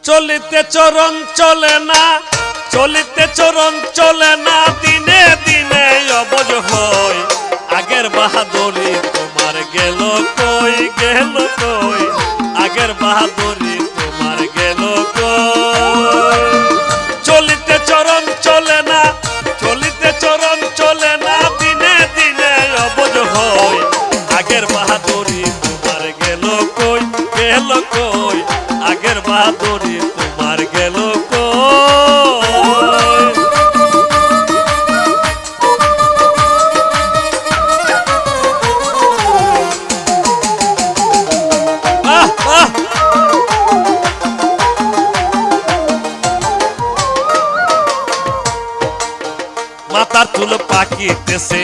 চলিতে চরণ চলে না, চলিতে চরণ চলে না, দিনে দিনে অবজ হয়। আগের বাহাদুরি তোমার গেল কই, গেল কই, আগের বাহাদুরি তোমার গেল কই। চলিতে চরণ চলে না, চলিতে চরণ চলে না, দিনে দিনে অবজ হয়। আগের বাহাদুরি তোমার গেল কই, গেল কই, আগের বাহাদুরি তোমার গেল কই। মাথার চুল পাকিতেছে,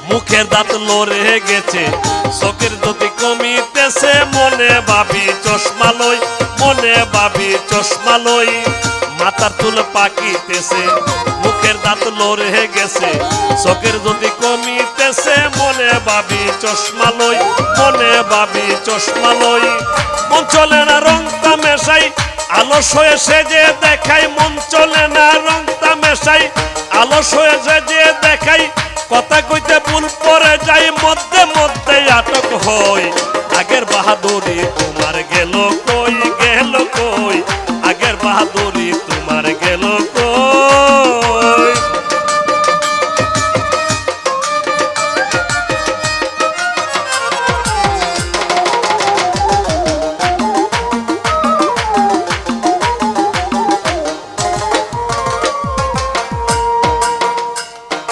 মুখের দাঁত লড়ে গেছে, চোখের জ্যোতি কমিতেছে, মনে ভাবি চশমা লই, মনে ভাবি চশমা লই। মাথার চুল পাকিতেছে, মুখের দাঁত লড়ে গেছে, চোখের জ্যোতি কমিতেছে, মনে ভাবি চশমা লই, মনে ভাবি চশমা লই। মন চলে না রং তামেশাই, আলস হয়ে সেজে দেখাই, মন চলে না রং তামেশাই, আলস হয়ে সেজে দেখাই, কথা কইতে ভুল পড়ে যাই, মধ্যে মধ্যে আটক হই। আগের বাহাদুরি তোমার গেল কই, গেল কই, আগের বাহাদুরি তোমার গেল কই।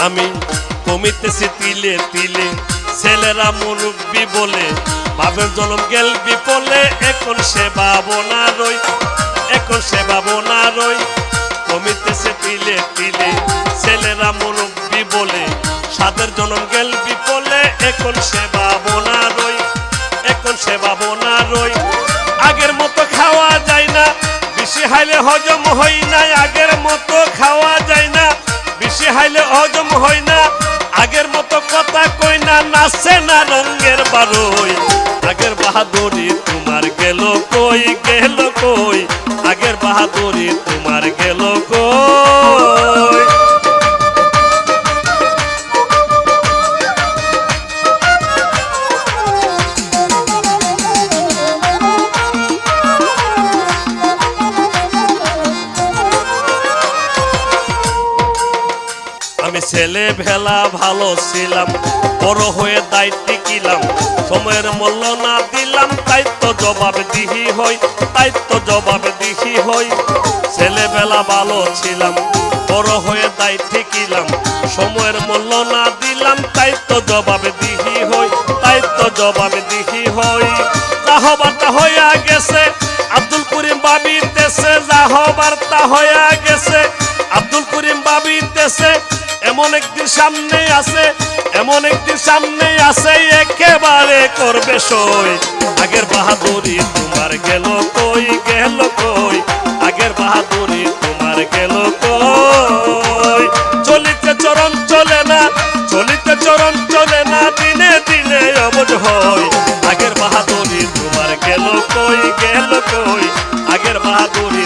আমি কমিতেছি তিলে তিলে, ছেলেরা মুরব্বি বলে, বাপের জনম গেল বিপলে, এখন সে ভাবনা রই, এখন সে ভাবনা রই। কমিতেছে তিলে তিলে, ছেলেরা মুরব্বি বলে, সাদের জনম গেল বিপলে, এখন সে ভাবনা রই, এখন সে ভাবনা রই। আগের মতো খাওয়া যায় না, বেশি হাইলে হজম হই না, আগের মতো খাওয়া যায় না, বেশি হাইলে হজম হয় না, আগের মতো কথা কই না, নাচে না রঙের বারোই। আগের বাহাদুরি তোমার গেল কই, গেল কই, আগের বাহাদুরি তোমার গেল কই। আমি ছেলে ভেলা ভালো ছিলাম, বড় হয়ে দায়িত্ব কিলাম, সময়ের মূল্য না দিলাম, তাই তো জবাব দিহি হই, তাই তো জবাব দিহি হই। ছেলে বেলা ভালো ছিলাম, বড় হয়ে দায়িত্ব কিলাম, সময়ের মূল্য না দিলাম, তাই তো জবাব দিহি হই, তাই তো জবাব দিহি হই। যা হবার তা হইয়া গেছে, আব্দুল করিম ভাবিতেছে, যা হবার তা হইয়া গেছে, আব্দুল করিম ভাবিতেছে, এমন একদিন সামনে আছে, এমন একদিন সামনে আছে, একেবারে করবে সই। আগের বাহাদুরি তোমার গেল কই, গেল কই, আগের বাহাদুরি তোমার গেল কই। চলিতে চরণ চলে না, চলিতে চরণ চলে না, দিনে দিনে অবজ হয়। আগের বাহাদুরি তোমার গেল কই, গেল কই, আগের বাহাদুরি